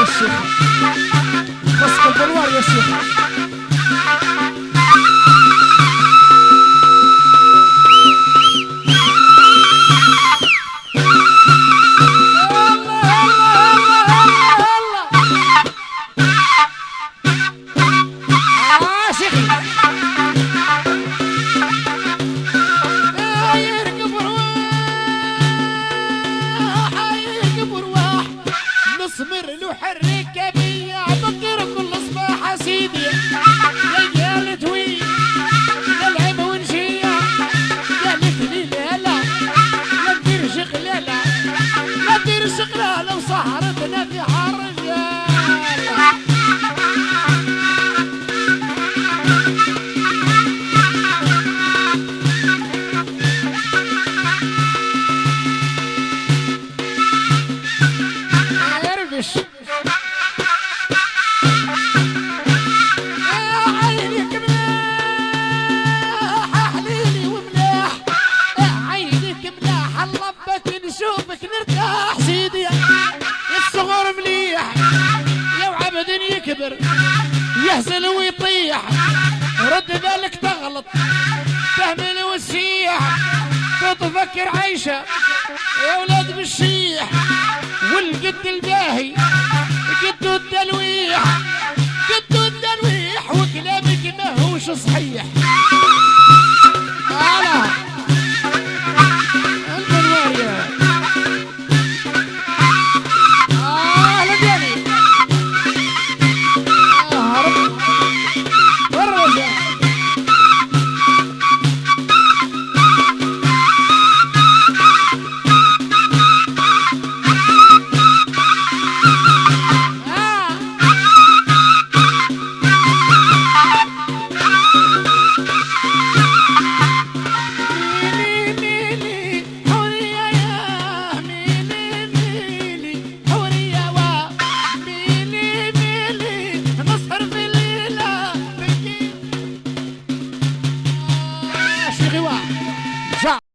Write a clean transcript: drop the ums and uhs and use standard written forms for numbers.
الشيخ خصك البلوار يا شيخ. اصبر له حرك بيا بكر كل صباح سيدي يا رجال توي نلعب ونشيع يا ليتني لا لا ندير شغلاله ندير شغلاله وسهرتنا في حر الرجال. عينك ملاح حليلي وملاح عينك ملاح اللبك نشوفك نرتاح سيدي الصغر مليح لو عبد يكبر يهزل ويطيح رد بالك تغلط تهمل وتسيح تتفكر عيشة يا ولاد بالشيح والقد الباهي قدو التلويح قدو التلويح وكلامك ما هوش صحيح.